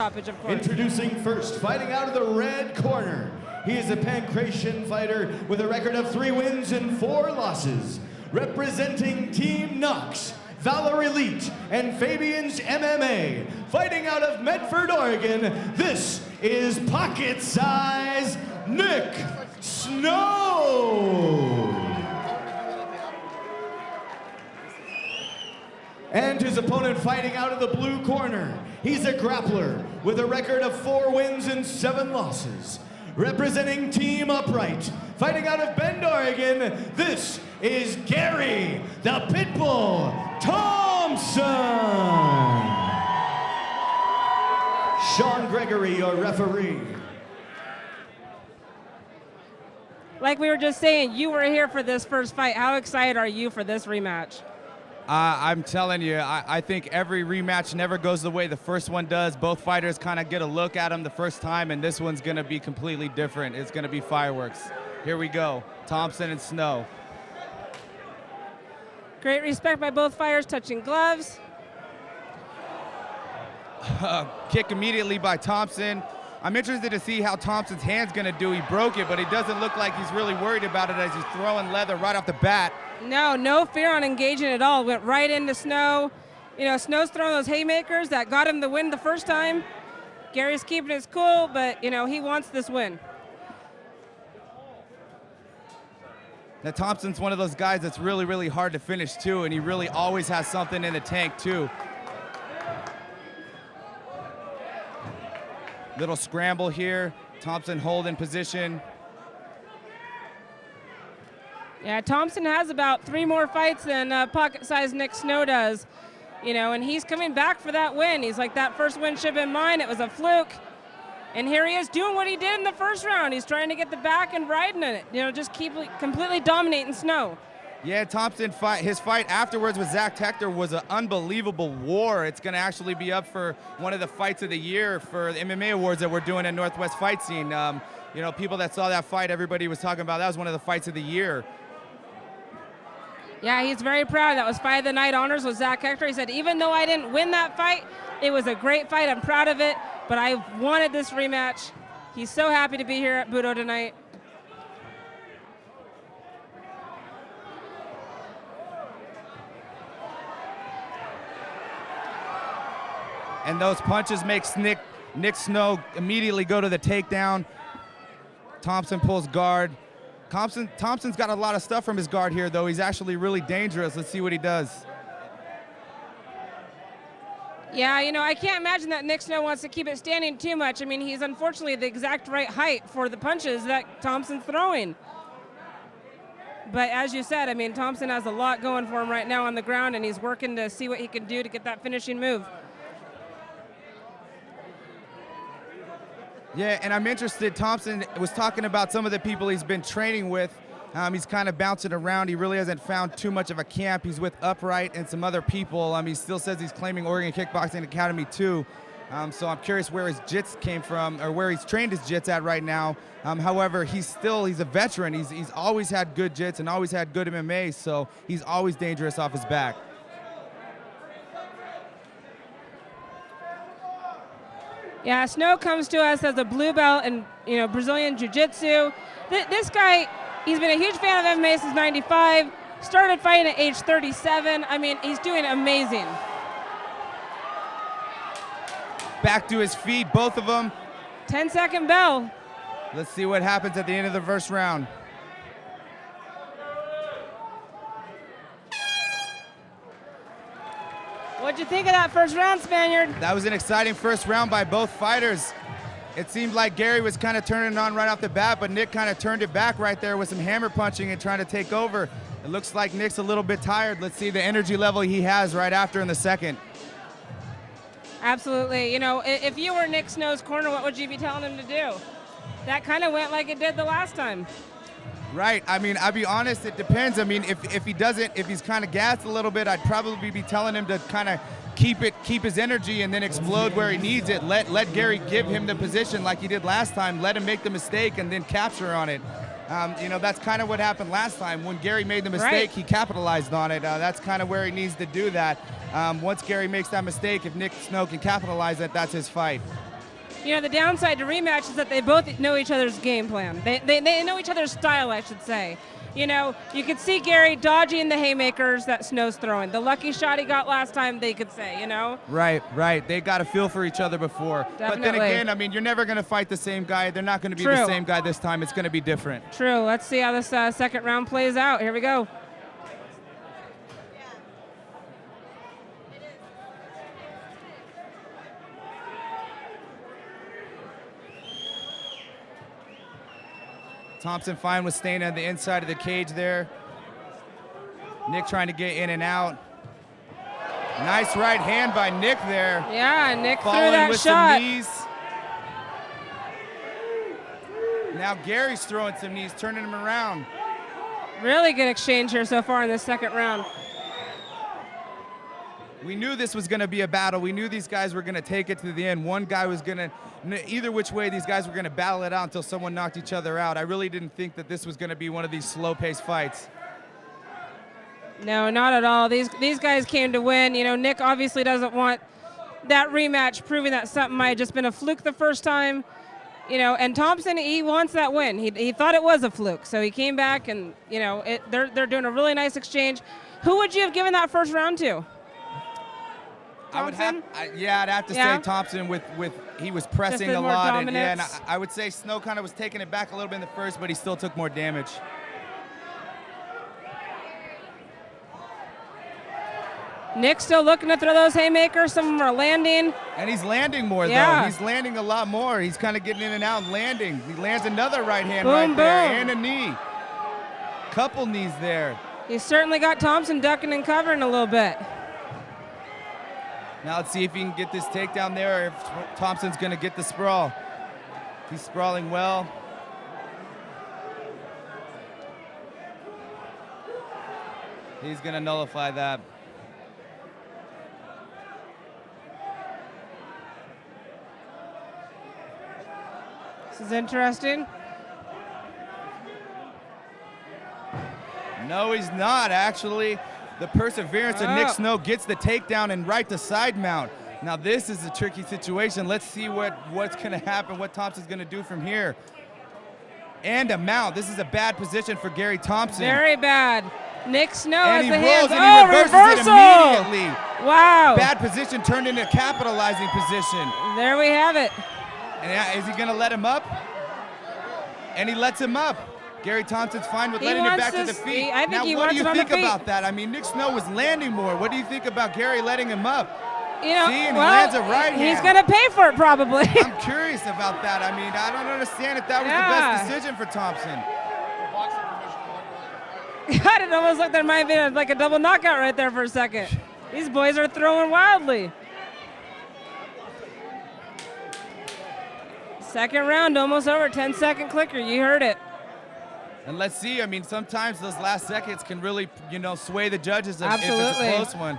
Stoppage, of course. Introducing first, fighting out of the red corner. He is a Pancratian fighter with a record of 3 wins and 4 losses. Representing Team Knox, Valor Elite, and Fabian's MMA. Fighting out of Medford, Oregon, this is Pocket Size Nick Snow. And his opponent fighting out of the blue corner. He's a grappler with a record of 4 wins and 7 losses. Representing Team Upright, fighting out of Bend, Oregon, this is Gary the Pitbull Thompson. Sean Gregory, your referee. Like we were just saying, you were here for this first fight. How excited are you for this rematch? I'm telling you, I think every rematch never goes the way the first one does. Both fighters kind of get a look at them the first time, and this one's going to be completely different. It's going to be fireworks. Here we go, Thompson and Snow. Great respect by both fighters, touching gloves. Kick immediately by Thompson. I'm interested to see how Thompson's hand's going to do. He broke it, but it doesn't look like he's really worried about it as he's throwing leather right off the bat. No fear on engaging at all. Went right into Snow. You know, Snow's throwing those haymakers that got him the win the first time. Gary's keeping his cool, but, you know, he wants this win. Now, Thompson's one of those guys that's really, really hard to finish, too, and he really always has something in the tank, too. Little scramble here. Thompson holding position. Yeah, Thompson has about 3 more fights than pocket-sized Nick Snow does. You know, and he's coming back for that win. He's like, that first win should have been mine. It was a fluke. And here he is doing what he did in the first round. He's trying to get the back and riding in it. You know, just keep completely dominating Snow. Yeah, Thompson, his fight afterwards with Zach Hector was an unbelievable war. It's going to actually be up for one of the fights of the year for the MMA awards that we're doing at Northwest Fight Scene. You know, people that saw that fight, everybody was talking about that was one of the fights of the year. Yeah, he's very proud. That was Fight of the Night honors with Zach Hector. He said, even though I didn't win that fight, it was a great fight. I'm proud of it, but I wanted this rematch. He's so happy to be here at Budo tonight. And those punches makes Nick Snow immediately go to the takedown. Thompson pulls guard. Thompson's got a lot of stuff from his guard here, though. He's actually really dangerous. Let's see what he does. Yeah, you know, I can't imagine that Nick Snow wants to keep it standing too much. I mean, he's unfortunately the exact right height for the punches that Thompson's throwing. But as you said, I mean, Thompson has a lot going for him right now on the ground, and he's working to see what he can do to get that finishing move. Yeah, and I'm interested. Thompson was talking about some of the people he's been training with. He's kind of bouncing around. He really hasn't found too much of a camp. He's with Upright and some other people. He still says he's claiming Oregon Kickboxing Academy too. So I'm curious where his jits came from, or where he's trained his jits at right now. However, he's a veteran. He's always had good jits and always had good MMA, so he's always dangerous off his back. Yeah, Snow comes to us as a blue belt in, you know, Brazilian Jiu-Jitsu. This guy, he's been a huge fan of MMA since '95. Started fighting at age 37. I mean, he's doing amazing. Back to his feet, both of them. 10-second bell. Let's see what happens at the end of the first round. What'd you think of that first round, Spaniard? That was an exciting first round by both fighters. It seemed like Gary was kind of turning it on right off the bat, but Nick kind of turned it back right there with some hammer punching and trying to take over. It looks like Nick's a little bit tired. Let's see the energy level he has right after in the second. Absolutely. You know, if you were Nick Snow's corner, what would you be telling him to do? That kind of went like it did the last time. Right. I mean, I'll be honest, it depends. I mean, if he's kind of gassed a little bit, I'd probably be telling him to kind of keep his energy and then explode where he needs it. Let Gary give him the position like he did last time. Let him make the mistake and then capture on it. You know, that's kind of what happened last time. When Gary made the mistake, right, he capitalized on it. That's kind of where he needs to do that. Once Gary makes that mistake, if Nick Snow can capitalize it, that's his fight. You know, the downside to rematch is that they both know each other's game plan. They know each other's style, I should say. You know, you could see Gary dodging the haymakers that Snow's throwing. The lucky shot he got last time, they could say, you know? Right. They got a feel for each other before. Definitely. But then again, I mean, you're never going to fight the same guy. They're not going to be the same guy this time. It's going to be different. True. Let's see how this second round plays out. Here we go. Thompson fine with staying on the inside of the cage there. Nick trying to get in and out. Nice right hand by Nick there. Yeah, Nick threw Falling that with shot. some knees. Now Gary's throwing some knees, turning him around. Really good exchange here so far in this second round. We knew this was going to be a battle. We knew these guys were going to take it to the end. One guy was going to, either which way, these guys were going to battle it out until someone knocked each other out. I really didn't think that this was going to be one of these slow-paced fights. No, not at all. These guys came to win. You know, Nick obviously doesn't want that rematch, proving that something might have just been a fluke the first time. You know, and Thompson, he wants that win. He thought it was a fluke, so he came back, and you know, they're doing a really nice exchange. Who would you have given that first round to? Thompson? I'd have to say Thompson with he was pressing a lot. And, and I would say Snow kind of was taking it back a little bit in the first, but he still took more damage. Nick still looking to throw those haymakers. Some of them are landing. And he's landing more, though. He's landing a lot more. He's kind of getting in and out and landing. He lands another right hand there and a knee. Couple knees there. He's certainly got Thompson ducking and covering a little bit. Now let's see if he can get this takedown there or if Thompson's going to get the sprawl. He's sprawling well. He's going to nullify that. This is interesting. No, he's not, actually. The perseverance of Nick Snow gets the takedown and right to side mount. Now this is a tricky situation. Let's see what's going to happen, what Thompson's going to do from here. And a mount. This is a bad position for Gary Thompson. Very bad. Nick Snow has the hands. And he reverses it immediately. Wow. Bad position turned into a capitalizing position. There we have it. And is he going to let him up? And he lets him up. Gary Thompson's fine with letting it back to the feet. I think now, he what wants do you it on think the feet. about that? I mean, Nick Snow was landing more. What do you think about Gary letting him up? You know, See, and he lands a right hand. He's going to pay for it, probably. I'm curious about that. I mean, I don't understand if that was the best decision for Thompson. God, it almost like there might be like a double knockout right there for a second. These boys are throwing wildly. Second round, almost over. 10-second clicker. You heard it. And let's see. I mean, sometimes those last seconds can really, sway the judges if it's a close one.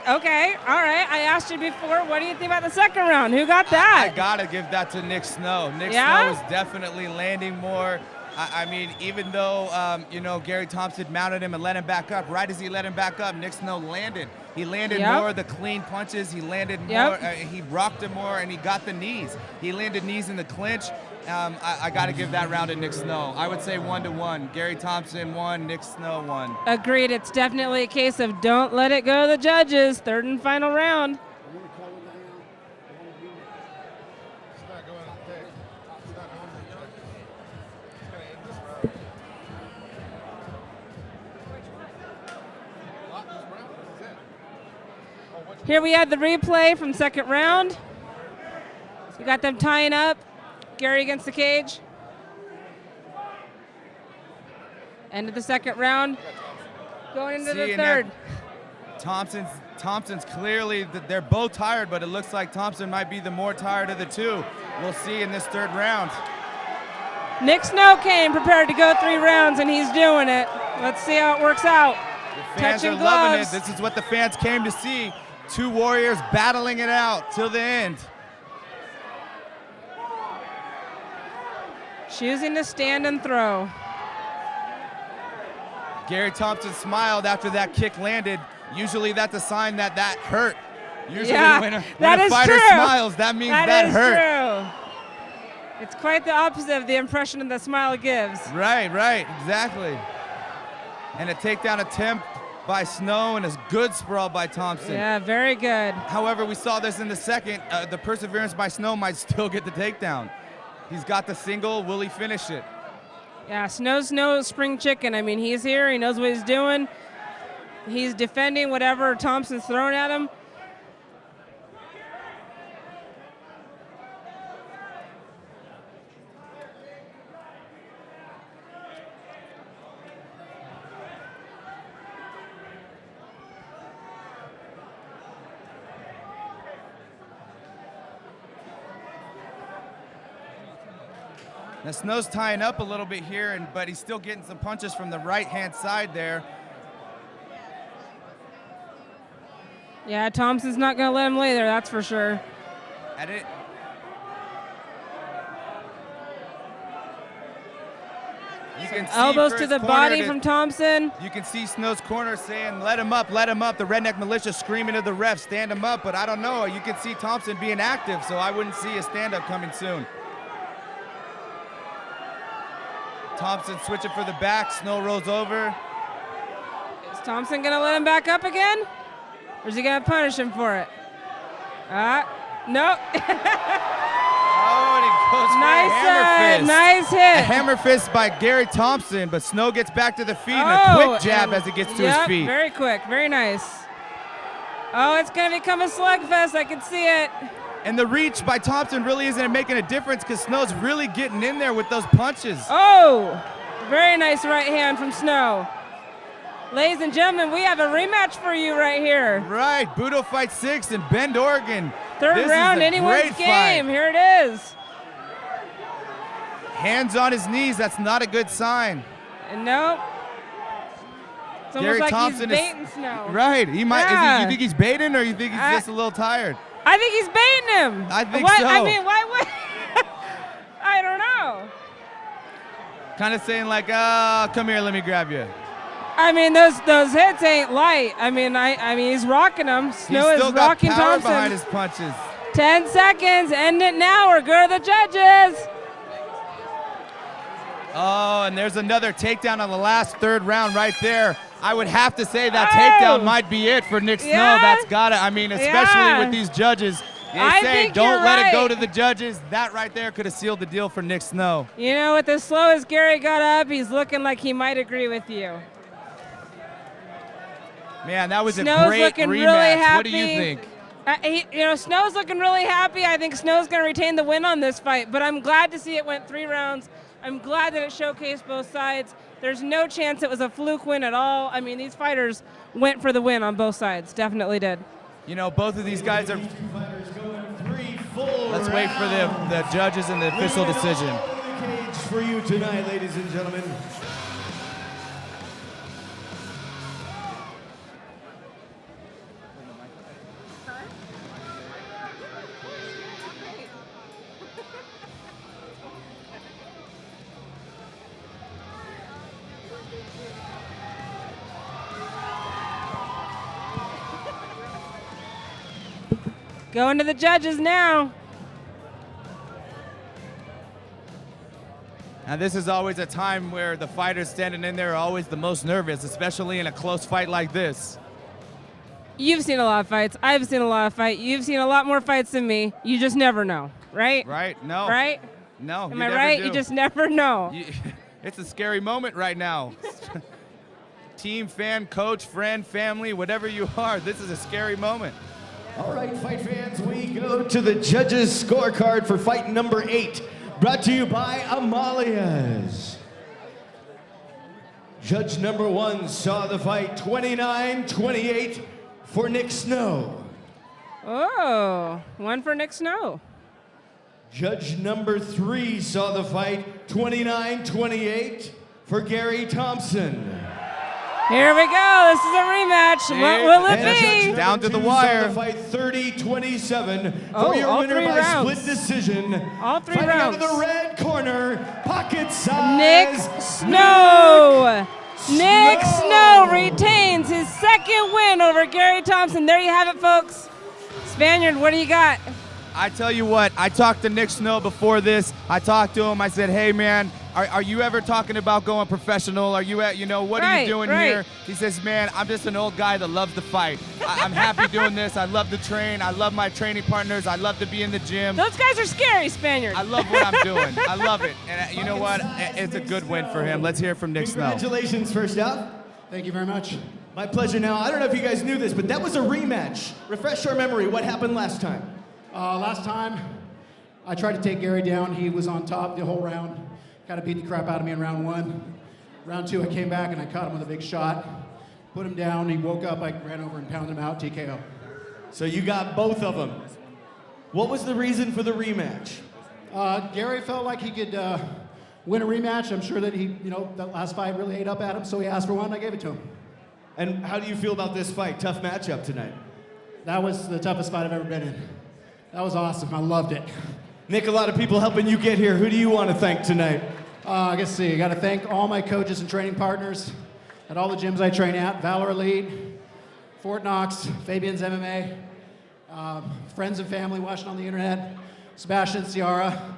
Okay, all right. I asked you before, what do you think about the second round? Who got that? I got to give that to Nick Snow. Nick Snow is definitely landing more. I mean, even though, Gary Thompson mounted him and let him back up, right as he let him back up, Nick Snow landed. He landed more of the clean punches. He landed more. He rocked him more, and he got the knees. He landed knees in the clinch. I got to give that round to Nick Snow. I would say 1-1. Gary Thompson 1, Nick Snow 1. Agreed. It's definitely a case of don't let it go to the judges. Third and final round. Here we had the replay from second round. So we got them tying up. Gary against the cage. End of the second round. Going into the third. Thompson's clearly, they're both tired, but it looks like Thompson might be the more tired of the two. We'll see in this third round. Nick Snow came prepared to go 3 rounds, and he's doing it. Let's see how it works out. The fans are loving it. This is what the fans came to see. 2 warriors battling it out till the end. Choosing to stand and throw. Gary Thompson smiled after that kick landed. Usually that's a sign that hurt. Usually Yeah, when that a is fighter true. smiles, that means that is hurt. true. It's quite the opposite of the impression the smile gives. Right, exactly. And a takedown attempt by Snow and a good sprawl by Thompson. Yeah, very good. However, we saw this in the second. The perseverance by Snow might still get the takedown. He's got the single. Will he finish it? Yeah, Snow's no spring chicken. I mean, he's here. He knows what he's doing. He's defending whatever Thompson's throwing at him. Now Snow's tying up a little bit here, but he's still getting some punches from the right-hand side there. Yeah, Thompson's not going to let him lay there, that's for sure. At it. You can see elbows for to his the corner body that- from Thompson. You can see Snow's corner saying, let him up, let him up. The Redneck Militia screaming to the ref, stand him up. But I don't know. You can see Thompson being active, so I wouldn't see a stand-up coming soon. Thompson switching for the back. Snow rolls over. Is Thompson going to let him back up again? Or is he going to punish him for it? No. Oh, and he goes for a hammer fist. Nice A hit. hammer fist by Gary Thompson, but Snow gets back to the feet and a quick jab as it gets to his feet. Very quick, very nice. Oh, it's going to become a slugfest. I can see it. And the reach by Thompson really isn't making a difference because Snow's really getting in there with those punches. Oh, very nice right hand from Snow. Ladies and gentlemen, we have a rematch for you right here. Right, Budo Fight 6 in Bend, Oregon. Third This round, is a anyone's great game. fight. Here it is. Hands on his knees, that's not a good sign. And no. It's almost Gary like Thompson he's is- baiting Snow. Right, he might. Yeah. You think he's baiting or you think he's just a little tired? I think he's baiting him. I think What? so. I mean, why would? I don't know. Kind of saying like, come here, let me grab you. I mean, those hits ain't light. I mean, he's rocking them. Snow He's still is got rocking power Thompson. behind his punches. 10 seconds. End it now or go to the judges. Oh, and there's another takedown on the last third round right there. I would have to say that takedown might be it for Nick Snow. Yeah. That's got to, I mean, especially with these judges. They I say think don't you're let it go right. to the judges. That right there could have sealed the deal for Nick Snow. You know, with as slow as Gary got up, he's looking like he might agree with you. Man, that was Snow's a great looking rematch. really happy. What do you think? Snow's looking really happy. I think Snow's going to retain the win on this fight, but I'm glad to see it went 3 rounds. I'm glad that it showcased both sides. There's no chance it was a fluke win at all. I mean, these fighters went for the win on both sides. Definitely did. You know, both of these guys are. Let's Let's wait for the judges and the official decision. Cage for you tonight, ladies and gentlemen. Going to the judges now. Now, this is always a time where the fighters standing in there are always the most nervous, especially in a close fight like this. You've seen a lot of fights. I've seen a lot of fights. You've seen a lot more fights than me. You just never know, right? Right? No. Right? No. Am I right? You just never know. It's a scary moment right now. Team, fan, coach, friend, family, whatever you are, this is a scary moment. All right, fight fans, we go to the judges' scorecard for fight number 8, brought to you by Amalia's. Judge number 1 saw the fight 29-28 for Nick Snow. Oh, one for Nick Snow. Judge number 3 saw the fight 29-28 for Gary Thompson. Here we go. This is a rematch. What will it And be? judge Down number to the 2 wire. Saw the fight 30-27 Oh, for your all winner 3 by rounds. split decision. All 3 Fighting out rounds. of the red corner, pocket size. Nick Snow. Nick Snow retains his second win over Gary Thompson. There you have it, folks. Spaniard, what do you got? I tell you what, I talked to Nick Snow before this. I talked to him. I said, hey, man, are you ever talking about going professional? Are you at, what are you doing here? He says, man, I'm just an old guy that loves to fight. I'm happy doing this. I love to train. I love my training partners. I love to be in the gym. Those guys are scary, Spaniard. I love what I'm doing. I love it. And you know what? It's a good win for him. Let's hear it from Nick Snow. Congratulations, first up. Thank you very much. My pleasure. Now, I don't know if you guys knew this, but that was a rematch. Refresh our memory. What happened last time? Last time, I tried to take Gary down. He was on top the whole round. Kind of beat the crap out of me in round 1. Round 2, I came back and I caught him with a big shot. Put him down. He woke up. I ran over and pounded him out. TKO. So you got both of them. What was the reason for the rematch? Gary felt like he could win a rematch. I'm sure that he, that last fight really ate up at him, so he asked for one. I gave it to him. And how do you feel about this fight? Tough matchup tonight. That was the toughest fight I've ever been in. That was awesome. I loved it. Nick, a lot of people helping you get here. Who do you want to thank tonight? I guess I got to thank all my coaches and training partners at all the gyms I train at. Valor Elite, Fort Knox, Fabian's MMA, friends and family watching on the internet, Sebastian, Ciara.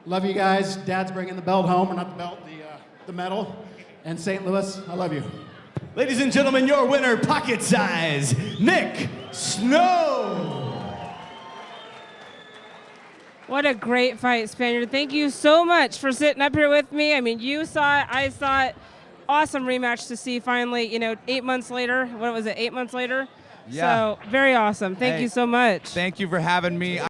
Love you guys. Dad's bringing the belt home, or not the belt, the medal. And St. Louis, I love you. Ladies and gentlemen, your winner, pocket size, Nick Snow. What a great fight, Spaniard. Thank you so much for sitting up here with me. I mean, you saw it, I saw it. Awesome rematch to see finally, 8 months later. What was it, 8 months later? Yeah. So, very awesome. Thank you so much. Thank you for having me.